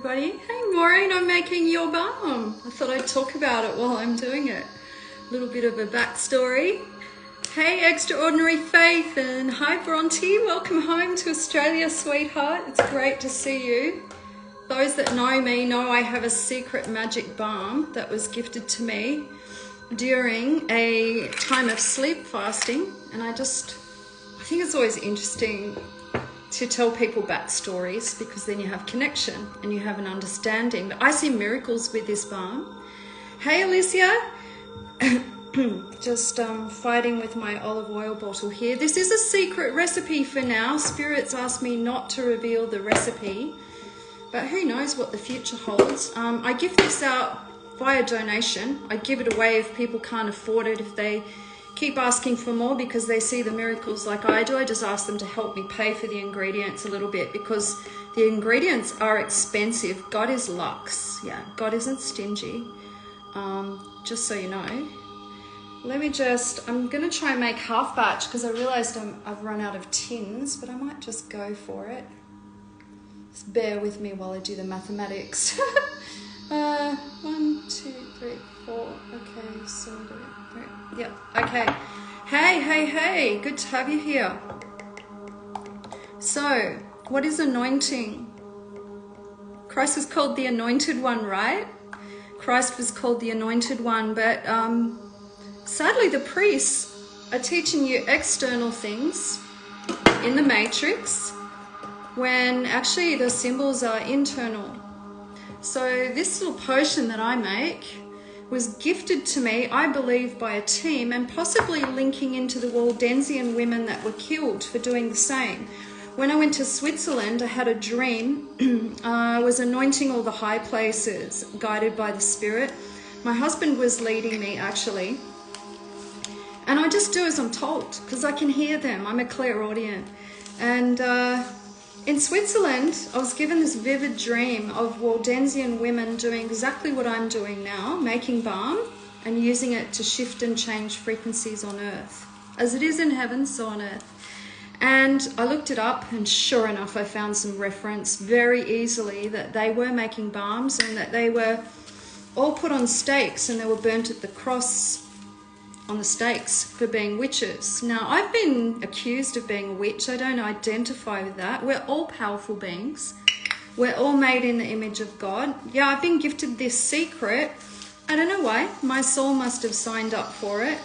everybody. Hey Maureen, I'm making your balm. I thought I'd talk about it while I'm doing it. A little bit of a backstory. Hey Extraordinary Faith, and hi Bronte, welcome home to Australia, sweetheart. It's great to see you. Those that know me know I have a secret magic balm that was gifted to me during a time of sleep fasting, and I think it's always interesting to tell people backstories, because then you have connection and you have an understanding. But I see miracles with this balm. Hey Alicia, just fighting with my olive oil bottle here. This is a secret recipe for now. Spirits asked me not to reveal the recipe, but who knows what the future holds. I give this out via donation. I give it away if people can't afford it, if they keep asking for more because they see the miracles like I do. I just ask them to help me pay for the ingredients a little bit, because the ingredients are expensive. God is luxe. Yeah, God isn't stingy. Just so you know. I'm going to try and make half batch, because I realized I've run out of tins, but I might just go for it. Just bear with me while I do the mathematics. 1, 2, 3, 4. Okay, so yeah, okay. Hey, good to have you here. So, what is anointing? Christ was called the Anointed One, right? Christ was called the Anointed One, but sadly the priests are teaching you external things in the matrix when actually the symbols are internal. So this little potion that I make was gifted to me, I believe, by a team, and possibly linking into the Waldensian women that were killed for doing the same. When I went to Switzerland, I had a dream. I was anointing all the high places, guided by the Spirit. My husband was leading me, actually. And I just do as I'm told, because I can hear them. I'm a clairaudient. And in Switzerland, I was given this vivid dream of Waldensian women doing exactly what I'm doing now, making balm and using it to shift and change frequencies on earth. As it is in heaven, so on earth. And I looked it up, and sure enough, I found some reference very easily that they were making balms, and that they were all put on stakes and they were burnt at the cross on the stakes for being witches. Now, I've been accused of being a witch. I don't identify with that. We're all powerful beings. We're all made in the image of God. Yeah, I've been gifted this secret. I don't know why. My soul must have signed up for it.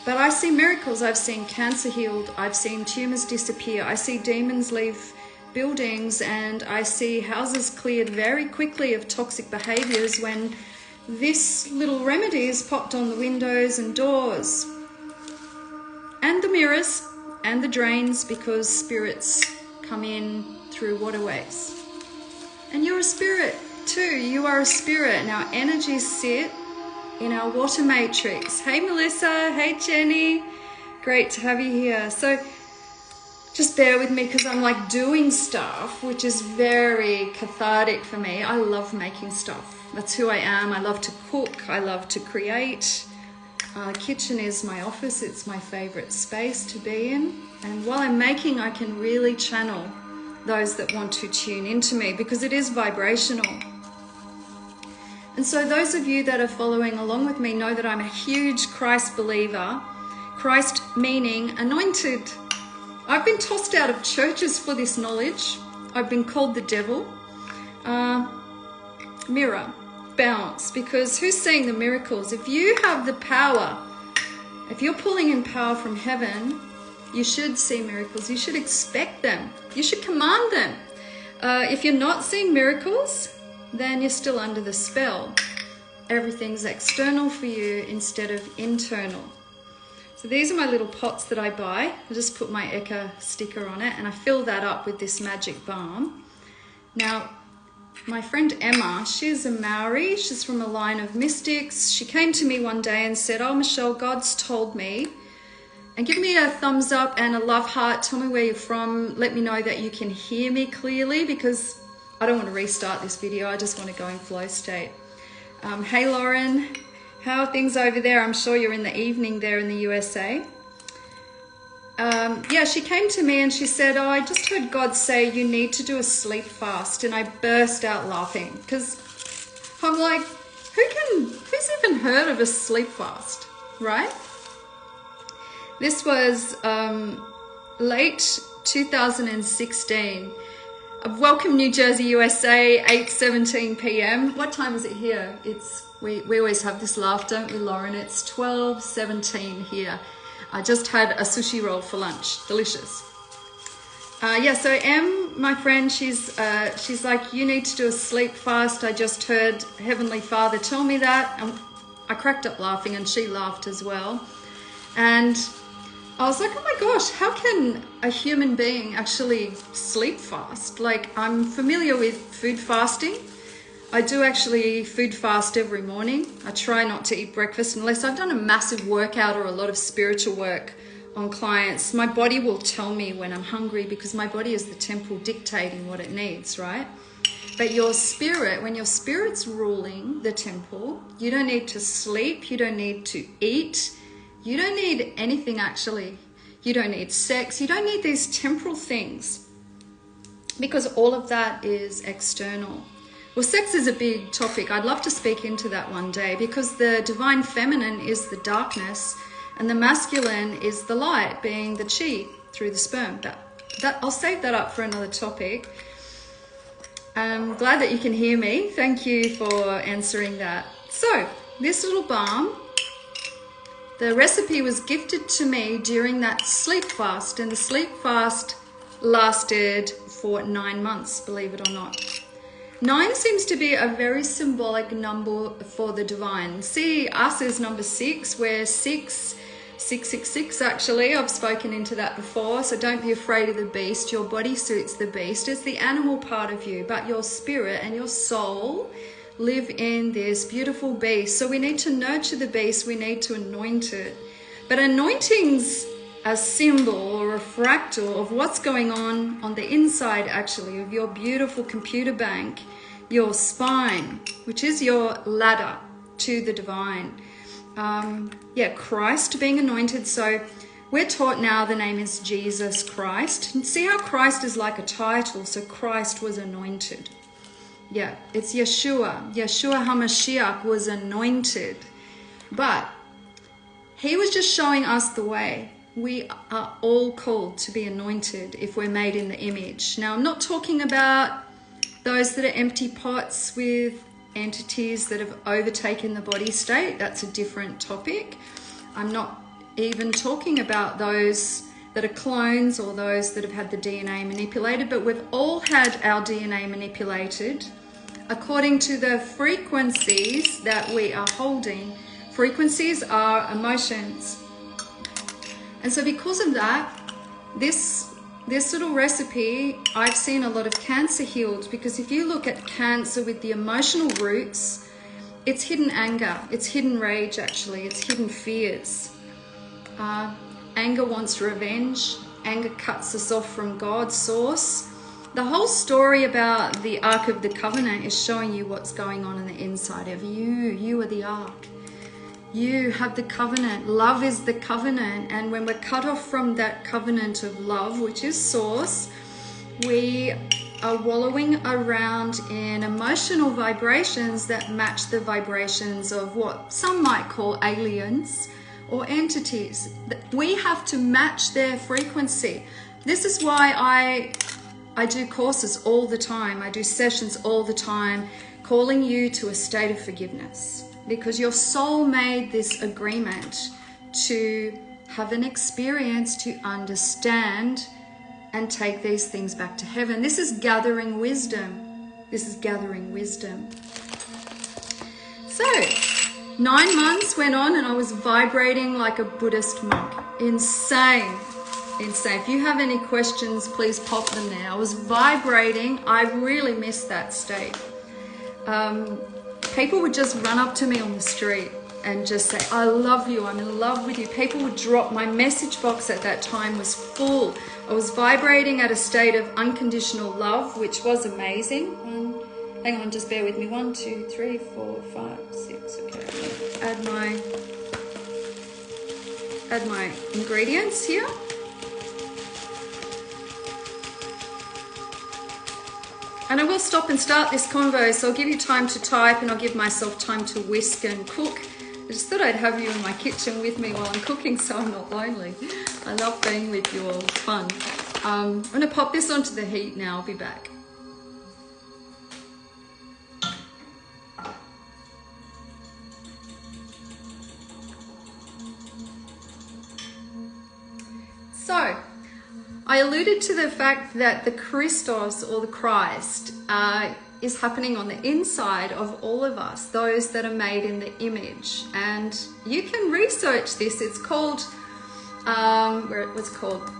But I see miracles. I've seen cancer healed. I've seen tumors disappear. I see demons leave buildings, and I see houses cleared very quickly of toxic behaviors when this little remedy is popped on the windows and doors and the mirrors and the drains, because spirits come in through waterways. And you're a spirit too. You are a spirit, and our energies sit in our water matrix. Hey Melissa, hey Jenny, great to have you here. So just bear with me, because I'm like doing stuff which is very cathartic for me. I love making stuff. That's who I am. I love to cook. I love to create. Kitchen is my office. It's my favorite space to be in. And while I'm making, I can really channel those that want to tune into me, because it is vibrational. And so those of you that are following along with me know that I'm a huge Christ believer. Christ meaning anointed. I've been tossed out of churches for this knowledge. I've been called the devil. Mirror, bounce, because who's seeing the miracles? If you have the power, if you're pulling in power from heaven, you should see miracles. You should expect them. You should command them. If you're not seeing miracles, then you're still under the spell. Everything's external for you instead of internal. So these are my little pots that I buy. I just put my Eka sticker on it, and I fill that up with this magic balm. Now, my friend Emma, she's a Maori. She's from a line of mystics. She came to me one day and said, "Oh, Michelle, God's told me." And give me a thumbs up and a love heart. Tell me where you're from. Let me know that you can hear me clearly, because I don't want to restart this video. I just want to go in flow state. Hey, Lauren. How are things over there? I'm sure you're in the evening there in the USA. yeah, she came to me and she said, oh, I just heard God say you need to do a sleep fast. And I burst out laughing because I'm like, who's even heard of a sleep fast, right? This was late 2016. Welcome, New Jersey, USA, 8:17 p.m. What time is it here? We always have this laugh, don't we, Lauren? It's 12:17 here. I just had a sushi roll for lunch. Delicious. Yeah, so Em, my friend, she's like, you need to do a sleep fast. I just heard Heavenly Father tell me that. And I cracked up laughing and she laughed as well. And I was like, oh my gosh, how can a human being actually sleep fast? Like, I'm familiar with food fasting. I do actually food fast every morning. I try not to eat breakfast unless I've done a massive workout or a lot of spiritual work on clients. My body will tell me when I'm hungry because my body is the temple dictating what it needs, right? But your spirit, when your spirit's ruling the temple, you don't need to sleep, you don't need to eat, you don't need anything actually. You don't need sex, you don't need these temporal things because all of that is external. Well, sex is a big topic. I'd love to speak into that one day because the divine feminine is the darkness and the masculine is the light, being the chi through the sperm. That I'll save that up for another topic. I'm glad that you can hear me. Thank you for answering that. So, this little balm, the recipe was gifted to me during that sleep fast, and the sleep fast lasted for 9 months, believe it or not. 9 seems to be a very symbolic number for the divine. See, us is number 6. We're 666 actually. I've spoken into that before. So don't be afraid of the beast. Your body suits the beast. It's the animal part of you, but your spirit and your soul live in this beautiful beast. So we need to nurture the beast. We need to anoint it. But anointing's a symbol or a fractal of what's going on the inside actually of your beautiful computer bank, your spine, which is your ladder to the divine. Yeah, Christ being anointed. So we're taught now the name is Jesus Christ. And see how Christ is like a title. So Christ was anointed. Yeah, it's Yeshua. Yeshua HaMashiach was anointed. But he was just showing us the way. We are all called to be anointed if we're made in the image. Now, I'm not talking about those that are empty pots with entities that have overtaken the body state. That's a different topic. I'm not even talking about those that are clones or those that have had the DNA manipulated, but we've all had our DNA manipulated according to the frequencies that we are holding. Frequencies are emotions. And so because of that, this little recipe, I've seen a lot of cancer healed, because if you look at cancer with the emotional roots, it's hidden anger, it's hidden rage actually, it's hidden fears. Anger wants revenge, anger cuts us off from God's source. The whole story about the Ark of the Covenant is showing you what's going on the inside of you. You are the Ark. You have the covenant. Love is the covenant. And when we're cut off from that covenant of love, which is source, we are wallowing around in emotional vibrations that match the vibrations of what some might call aliens or entities. We have to match their frequency. This is why I do courses all the time. I do sessions all the time, calling you to a state of forgiveness. Because your soul made this agreement to have an experience, to understand and take these things back to heaven. This is gathering wisdom. This is gathering wisdom. So, 9 months went on and I was vibrating like a Buddhist monk. Insane. Insane. If you have any questions, please pop them there. I was vibrating. I really missed that state. People would just run up to me on the street and just say, I love you, I'm in love with you. People would drop, my message box at that time was full. I was vibrating at a state of unconditional love, which was amazing. Hang on, just bear with me. 1, 2, 3, 4, 5, 6. Okay, add my ingredients here. And I will stop and start this convo, so I'll give you time to type and I'll give myself time to whisk and cook. I just thought I'd have you in my kitchen with me while I'm cooking so I'm not lonely. I love being with you all, it's fun. I'm going to pop this onto the heat now, I'll be back. So, I alluded to the fact that the Christos, or the Christ, is happening on the inside of all of us, those that are made in the image. And you can research this. It's called, what's called?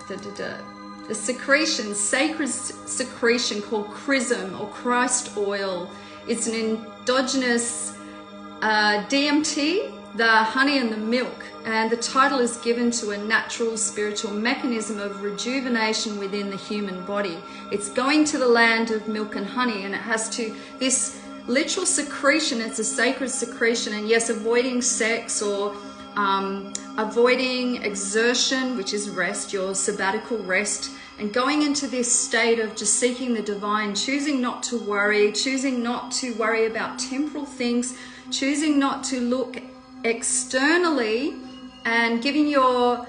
The secretion, sacred secretion called chrism or Christ oil. It's an endogenous DMT, the honey and the milk, and the title is given to a natural spiritual mechanism of rejuvenation within the human body. It's going to the land of milk and honey, and it has to, this literal secretion, it's a sacred secretion, and yes, avoiding sex or avoiding exertion, which is rest, your sabbatical rest, and going into this state of just seeking the divine, choosing not to worry about temporal things, choosing not to look externally, and giving your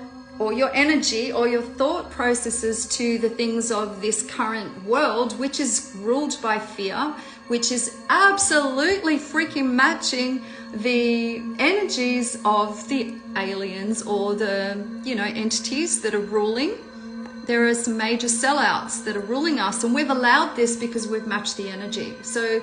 energy or your thought processes to the things of this current world, which is ruled by fear, which is absolutely freaking matching the energies of the aliens or the, entities that are ruling. There are some major sellouts that are ruling us, and we've allowed this because we've matched the energy. So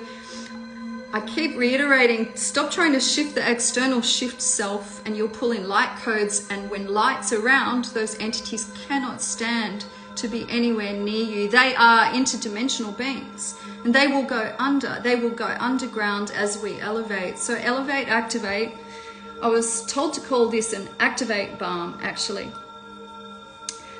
I keep reiterating, stop trying to shift the external, shift self, and you'll pull in light codes. And when light's around, those entities cannot stand to be anywhere near you. They are interdimensional beings, and they will go under. They will go underground as we elevate. So elevate, activate. I was told to call this an activate balm, actually.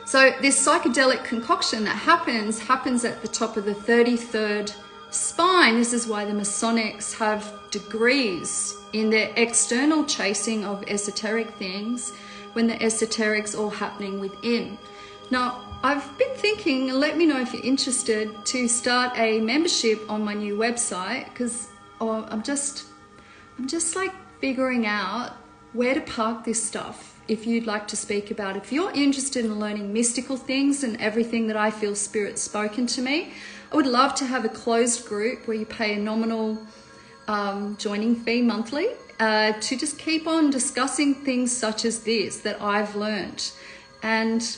So this psychedelic concoction that happens at the top of the 33rd spine. This is why the Masonics have degrees in their external chasing of esoteric things, when the esoteric's all happening within. Now, I've been thinking, and let me know if you're interested, to start a membership on my new website, because I'm just like figuring out where to park this stuff. If you'd like to speak about, if you're interested in learning mystical things and everything that I feel Spirit's spoken to me, I would love to have a closed group where you pay a nominal joining fee monthly to just keep on discussing things such as this that I've learned. And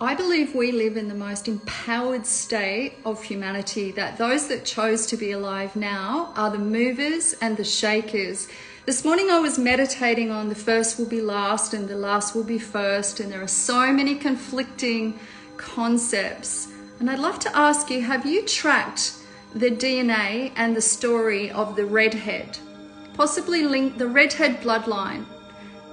I believe we live in the most empowered state of humanity, that those that chose to be alive now are the movers and the shakers. This morning I was meditating on the first will be last and the last will be first, and there are so many conflicting concepts. And I'd love to ask you, have you tracked the DNA and the story of the redhead? Possibly linked the redhead bloodline,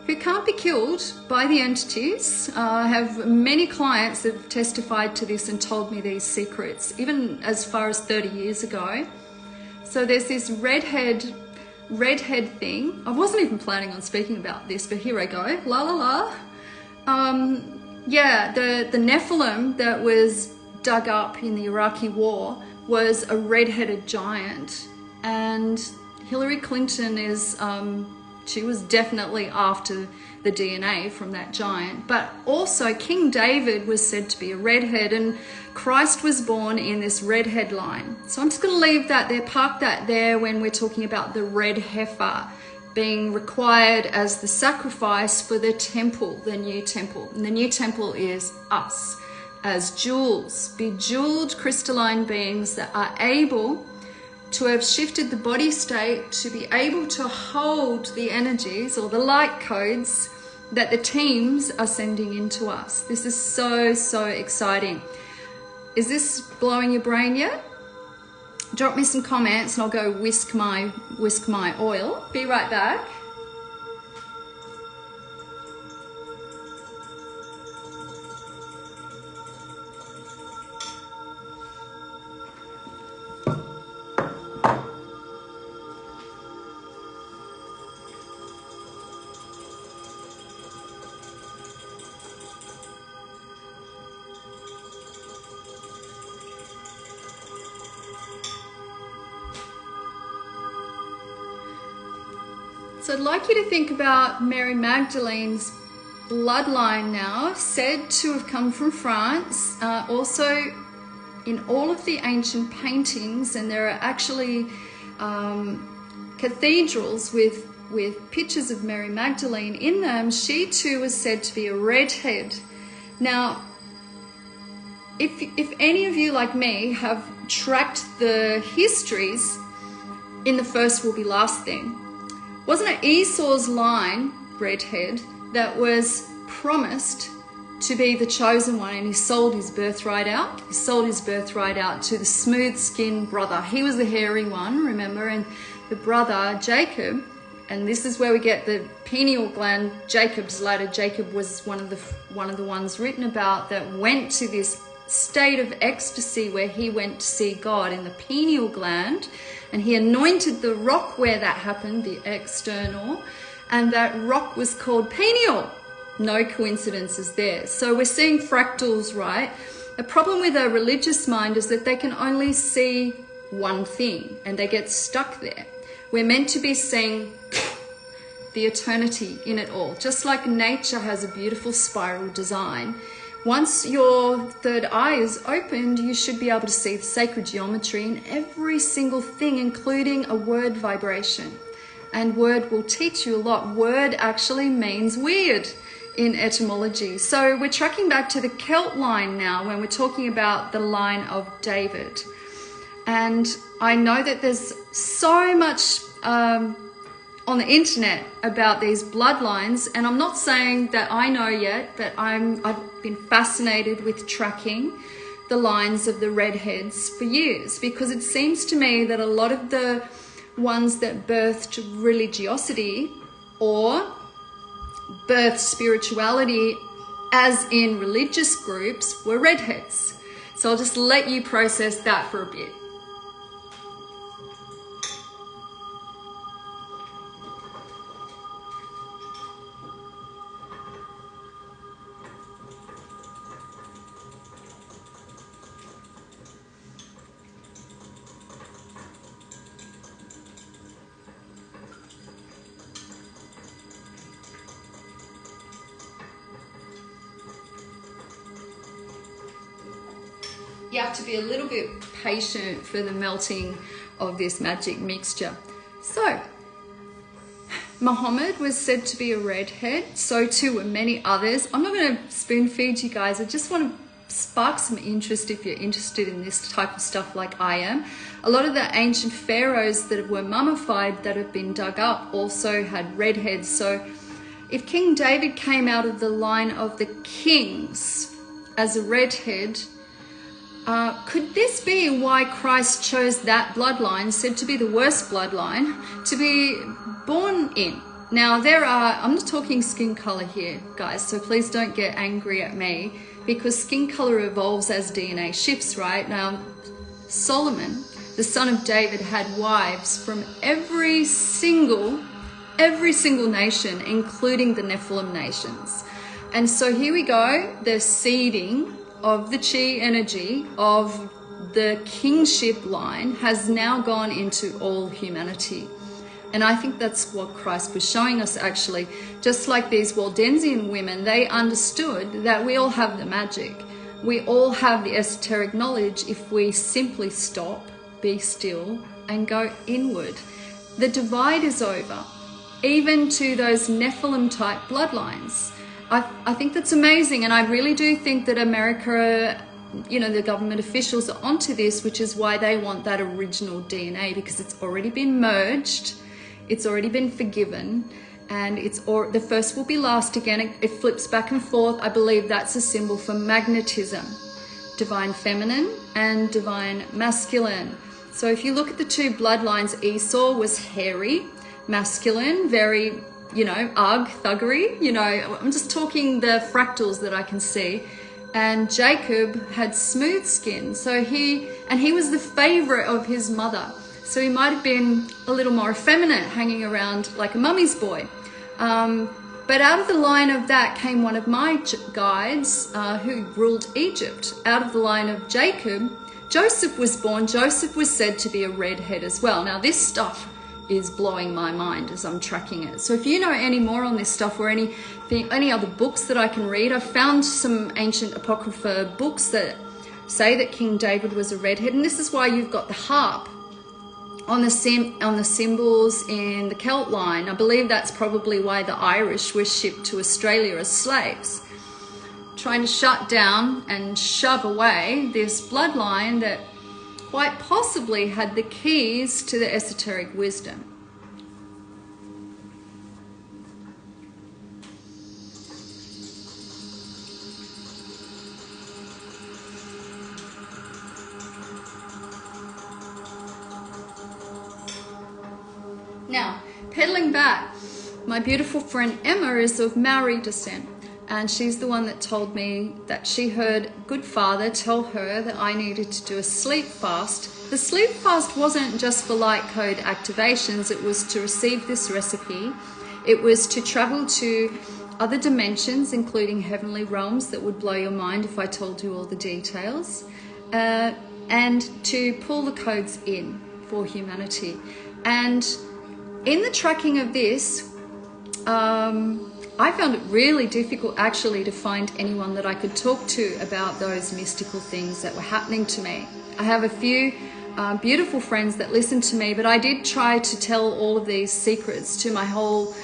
who can't be killed by the entities. I have many clients that have testified to this and told me these secrets, even as far as 30 years ago. So there's this redhead thing. I wasn't even planning on speaking about this, but here I go. La la la. Yeah, the Nephilim that was dug up in the Iraqi war was a red-headed giant, and Hillary Clinton is she was definitely after the DNA from that giant. But also King David was said to be a redhead, and Christ was born in this redhead line. So I'm just going to leave that there, park that there when we're talking about the red heifer being required as the sacrifice for the temple, the new temple. And the new temple is us as jewels, bejeweled crystalline beings that are able to have shifted the body state to be able to hold the energies or the light codes that the teams are sending into us. This is so, so exciting. Is this blowing your brain yet? Drop me some comments and I'll go whisk my oil. Be right back. So I'd like you to think about Mary Magdalene's bloodline now, said to have come from France. Also in all of the ancient paintings, and there are actually cathedrals with pictures of Mary Magdalene in them, she too was said to be a redhead. Now, if any of you like me have tracked the histories, in the first will be last thing, wasn't it Esau's line, redhead, that was promised to be the chosen one, and he sold his birthright out? He sold his birthright out to the smooth-skinned brother. He was the hairy one, remember, and the brother, Jacob, and this is where we get the pineal gland, Jacob's ladder. Jacob was one of the ones written about that went to this state of ecstasy where he went to see God in the pineal gland, and he anointed the rock where that happened, the external, and that rock was called pineal. No coincidences there. So we're seeing fractals, right? The problem with a religious mind is that they can only see one thing and they get stuck there. We're meant to be seeing the eternity in it all. Just like nature has a beautiful spiral design, once your third eye is opened, you should be able to see the sacred geometry in every single thing, including a word vibration. And word will teach you a lot. Word actually means weird in etymology. So we're tracking back to the Celt line now when we're talking about the line of David. And I know that there's so much on the internet about these bloodlines, and I'm not saying that I know yet, but I've been fascinated with tracking the lines of the redheads for years, because it seems to me that a lot of the ones that birthed religiosity or birthed spirituality, as in religious groups, were redheads. So I'll just let you process that for a bit. You have to be a little bit patient for the melting of this magic mixture. So, Muhammad was said to be a redhead, so too were many others. I'm not going to spoon feed you guys, I just want to spark some interest if you're interested in this type of stuff like I am. A lot of the ancient pharaohs that were mummified that have been dug up also had redheads. So if King David came out of the line of the kings as a redhead, could this be why Christ chose that bloodline, said to be the worst bloodline, to be born in? Now I'm not talking skin color here, guys, so please don't get angry at me, because skin color evolves as DNA shifts, right? Now, Solomon, the son of David, had wives from every single nation, including the Nephilim nations. And so here we go, the seeding of the chi energy of the kingship line has now gone into all humanity. And I think that's what Christ was showing us, actually. Just like these Waldensian women, they understood that we all have the magic. We all have the esoteric knowledge if we simply stop, be still, and go inward. The divide is over, even to those Nephilim type bloodlines. I think that's amazing, and I really do think that America, the government officials are onto this, which is why they want that original DNA, because it's already been merged, it's already been forgiven, and the first will be last again. It flips back and forth. I believe that's a symbol for magnetism, divine feminine and divine masculine. So if you look at the two bloodlines, Esau was hairy, masculine, very thuggery, I'm just talking the fractals that I can see. And Jacob had smooth skin, so he was the favorite of his mother. So he might have been a little more effeminate, hanging around like a mummy's boy. But out of the line of that came one of my guides who ruled Egypt. Out of the line of Jacob, Joseph was born. Joseph was said to be a redhead as well. Now this stuff is blowing my mind as I'm tracking it. So if you know any more on this stuff or any other books that I can read, I've found some ancient apocrypha books that say that King David was a redhead, and this is why you've got the harp on the symbols in the Celt line. I believe that's probably why the Irish were shipped to Australia as slaves, trying to shut down and shove away this bloodline that quite possibly had the keys to the esoteric wisdom. Now, pedaling back, my beautiful friend Emma is of Maori descent, and she's the one that told me that she heard Good Father tell her that I needed to do a sleep fast. The sleep fast wasn't just for light code activations, it was to receive this recipe. It was to travel to other dimensions, including heavenly realms that would blow your mind if I told you all the details, and to pull the codes in for humanity. And in the tracking of this, I found it really difficult actually to find anyone that I could talk to about those mystical things that were happening to me. I have a few beautiful friends that listen to me, but I did try to tell all of these secrets to my whole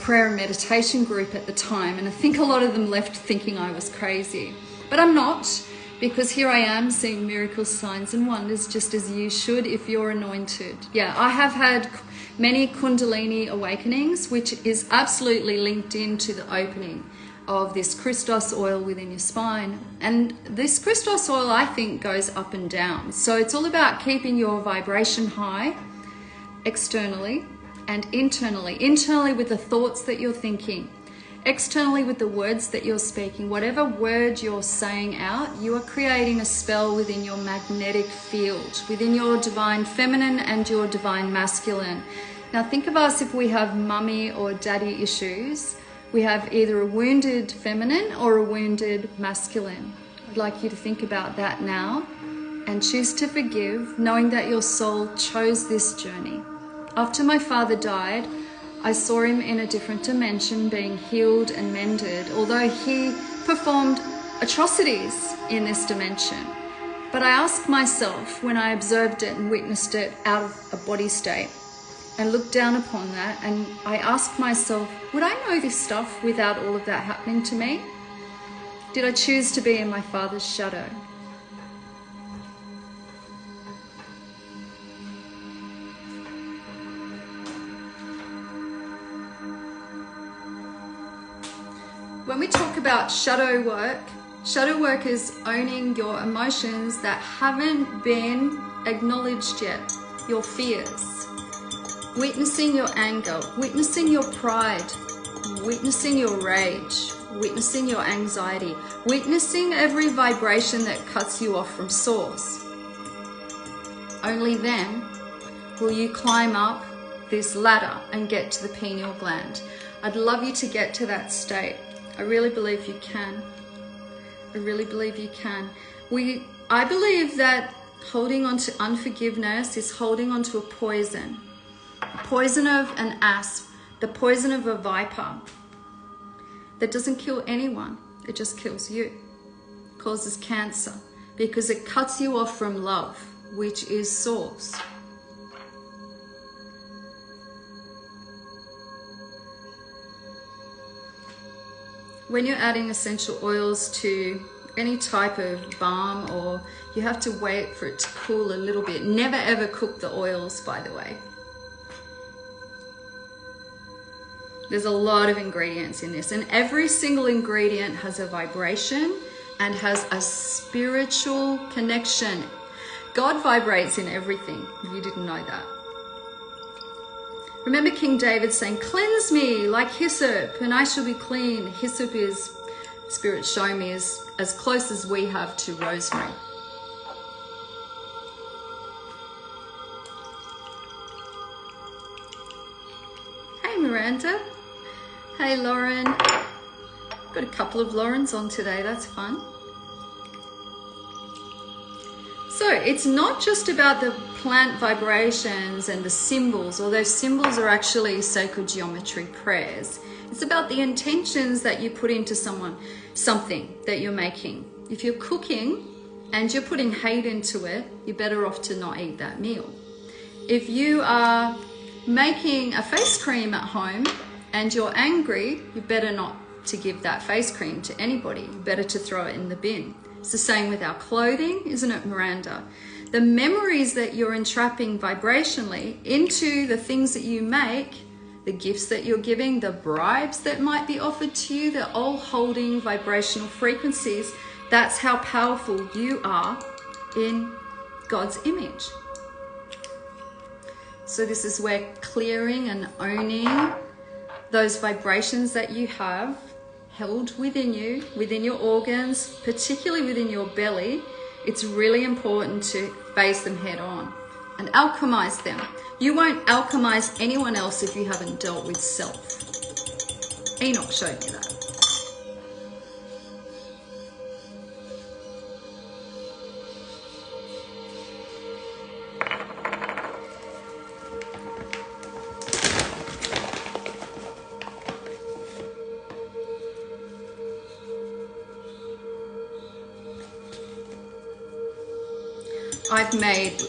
prayer and meditation group at the time, and I think a lot of them left thinking I was crazy. But I'm not, because here I am seeing miracles, signs and wonders, just as you should if you're anointed. Yeah, I have had many Kundalini awakenings, which is absolutely linked into the opening of this Christos oil within your spine. And this Christos oil, I think, goes up and down. So it's all about keeping your vibration high externally and internally. Internally with the thoughts that you're thinking. Externally with the words that you're speaking. Whatever word you're saying out, you are creating a spell within your magnetic field, within your divine feminine and your divine masculine. Now think of us if we have mummy or daddy issues. We have either a wounded feminine or a wounded masculine. I'd like you to think about that now and choose to forgive, knowing that your soul chose this journey. After my father died, I saw him in a different dimension being healed and mended, although he performed atrocities in this dimension. But I asked myself, when I observed it and witnessed it out of a body state, and looked down upon that, and I asked myself, would I know this stuff without all of that happening to me? Did I choose to be in my father's shadow? When we talk about shadow work is owning your emotions that haven't been acknowledged yet, your fears, witnessing your anger, witnessing your pride, witnessing your rage, witnessing your anxiety, witnessing every vibration that cuts you off from source. Only then will you climb up this ladder and get to the pineal gland. I'd love you to get to that state. I really believe you can. I really believe you can. I believe that holding on to unforgiveness is holding on to a poison. The poison of an asp, the poison of a viper that doesn't kill anyone, it just kills you. It causes cancer because it cuts you off from love, which is source. When you're adding essential oils to any type of balm, or you have to wait for it to cool a little bit. Never ever cook the oils, by the way. There's a lot of ingredients in this, and every single ingredient has a vibration and has a spiritual connection. God vibrates in everything, if you didn't know that. Remember King David saying, cleanse me like hyssop and I shall be clean. Hyssop is, Spirit show me, is as close as we have to rosemary. Hey Miranda. Hey Lauren. Got a couple of Laurens on today, that's fun. So So it's not just about the plant vibrations and the symbols, although symbols are actually sacred geometry prayers. It's about the intentions that you put into something that you're making. If you're cooking and you're putting hate into it, you're better off to not eat that meal. If you are making a face cream at home and you're angry, you're better not to give that face cream to anybody. Better to throw it in the bin. It's the same with our clothing, isn't it, Miranda? The memories that you're entrapping vibrationally into the things that you make, the gifts that you're giving, the bribes that might be offered to you, they're all holding vibrational frequencies. That's how powerful you are in God's image. So this is where clearing and owning those vibrations that you have held within you, within your organs, particularly within your belly, it's really important to face them head on and alchemize them. You won't alchemize anyone else if you haven't dealt with self. Enoch showed me that. I've made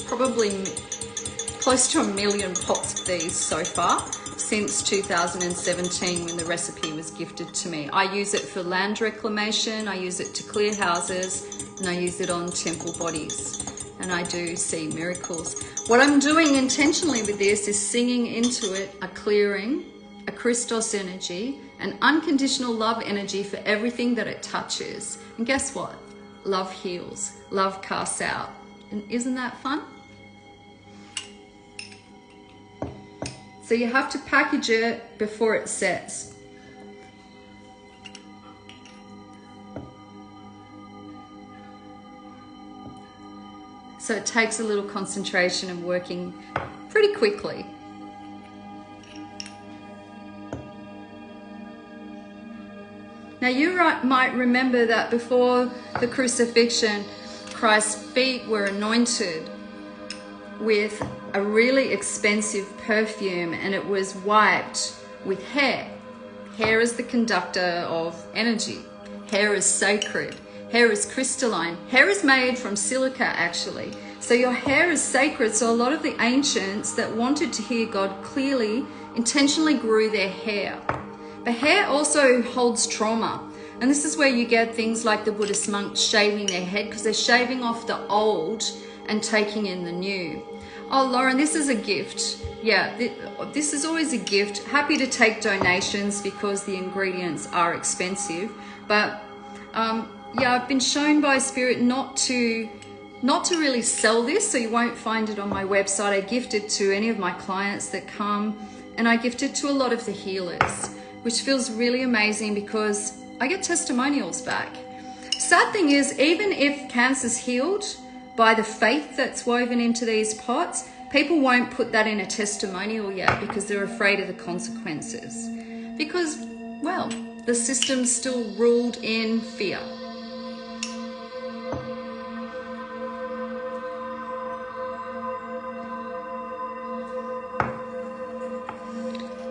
probably close to 1 million pots of these so far since 2017 when the recipe was gifted to me. I use it for land reclamation, I use it to clear houses, and I use it on temple bodies. And I do see miracles. What I'm doing intentionally with this is singing into it a clearing, a Christos energy, an unconditional love energy for everything that it touches. And guess what? Love heals, love casts out. And isn't that fun? So you have to package it before it sets. So it takes a little concentration and working pretty quickly. Now you might remember that before the crucifixion, Christ's feet were anointed with a really expensive perfume, and it was wiped with hair. Hair is the conductor of energy. Hair is sacred. Hair is crystalline. Hair is made from silica, actually. So your hair is sacred. So a lot of the ancients that wanted to hear God clearly intentionally grew their hair. But hair also holds trauma. And this is where you get things like the Buddhist monks shaving their head, because they're shaving off the old and taking in the new. Oh, Lauren, this is a gift. Yeah, this is always a gift. Happy to take donations because the ingredients are expensive. But yeah, I've been shown by Spirit not to really sell this, so you won't find it on my website. I gift it to any of my clients that come, and I gift it to a lot of the healers, which feels really amazing because I get testimonials back. Sad thing is, even if cancer's healed by the faith that's woven into these pots, people won't put that in a testimonial yet because they're afraid of the consequences. Because, well, the system's still ruled in fear.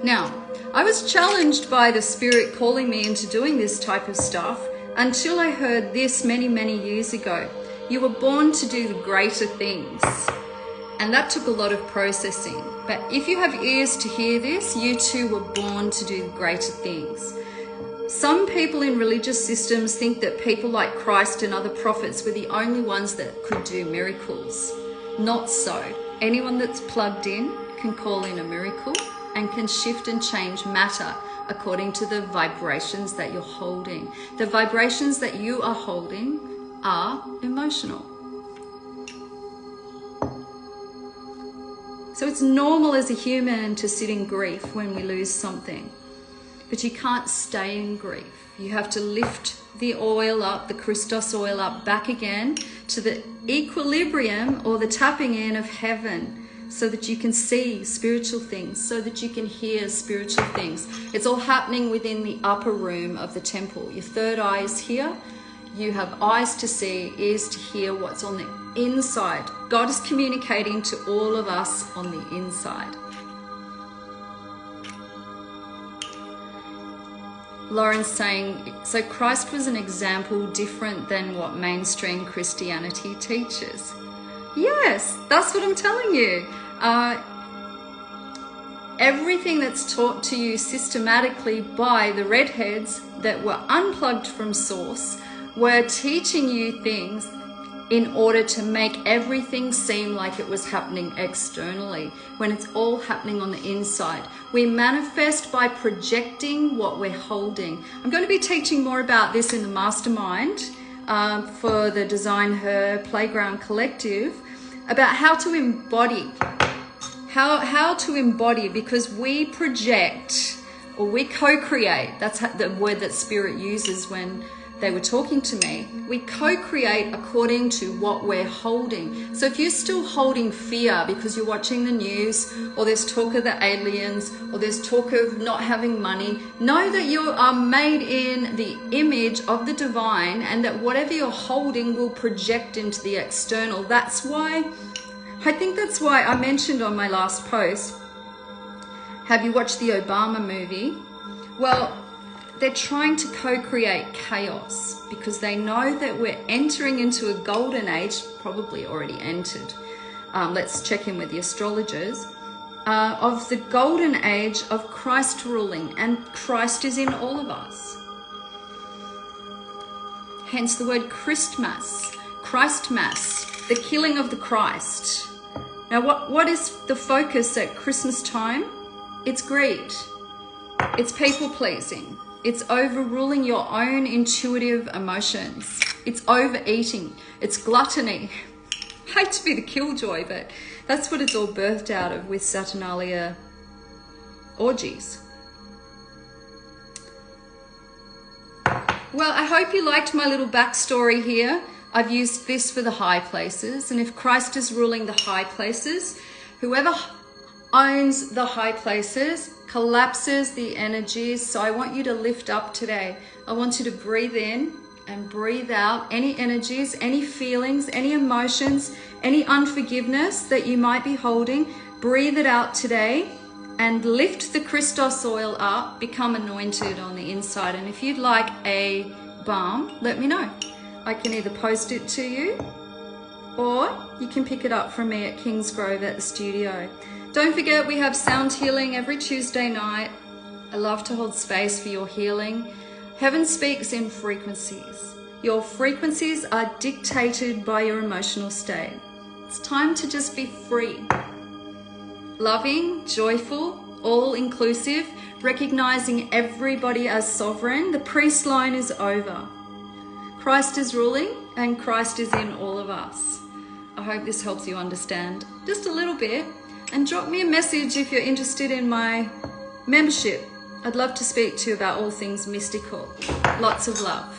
Now, I was challenged by the Spirit calling me into doing this type of stuff until I heard this many, many years ago. You were born to do the greater things. And that took a lot of processing. But if you have ears to hear this, you too were born to do greater things. Some people in religious systems think that people like Christ and other prophets were the only ones that could do miracles. Not so. Anyone that's plugged in can call in a miracle and can shift and change matter according to the vibrations that you're holding. The vibrations that you are holding are emotional. So it's normal as a human to sit in grief when we lose something, but you can't stay in grief. You have to lift the oil up, the Christos oil up back again to the equilibrium or the tapping in of heaven, so that you can see spiritual things, so that you can hear spiritual things. It's all happening within the upper room of the temple. Your third eye is here. you have eyes to see, ears to hear what's on the inside. God is communicating to all of us on the inside. Lauren's saying, so Christ was an example different than what mainstream Christianity teaches. Yes, that's what I'm telling you. Everything that's taught to you systematically by the redheads that were unplugged from source were teaching you things in order to make everything seem like it was happening externally, when it's all happening on the inside. We manifest by projecting what we're holding. I'm going to be teaching more about this in the mastermind for the Design Her Playground Collective, about how to embody. How to embody, because we project, or we co-create. That's the word that Spirit uses when they were talking to me. We co-create according to what we're holding. So if you're still holding fear because you're watching the news, or there's talk of the aliens, or there's talk of not having money, know that you are made in the image of the divine, and that whatever you're holding will project into the external. I think that's why I mentioned on my last post, have you watched the Obama movie? Well, they're trying to co-create chaos because they know that we're entering into a golden age, probably already entered. Let's check in with the astrologers, of the golden age of Christ ruling, and Christ is in all of us. Hence the word Christmas, the killing of the Christ. Now, what is the focus at Christmas time? It's greed. It's people pleasing. It's overruling your own intuitive emotions. It's overeating. It's gluttony. I hate to be the killjoy, but that's what it's all birthed out of with Saturnalia orgies. Well, I hope you liked my little backstory here. I've used this for the high places, and if Christ is ruling the high places, whoever owns the high places collapses the energies. So I want you to lift up today. I want you to breathe in and breathe out any energies, any feelings, any emotions, any unforgiveness that you might be holding. Breathe it out today and lift the Christos oil up. Become anointed on the inside. And if you'd like a balm, let me know. I can either post it to you, or you can pick it up from me at Kingsgrove at the studio. Don't forget, we have sound healing every Tuesday night. I love to hold space for your healing. Heaven speaks in frequencies. Your frequencies are dictated by your emotional state. It's time to just be free. Loving, joyful, all-inclusive, recognizing everybody as sovereign. The priest line is over. Christ is ruling, and Christ is in all of us. I hope this helps you understand just a little bit. And drop me a message if you're interested in my membership. I'd love to speak to you about all things mystical. Lots of love.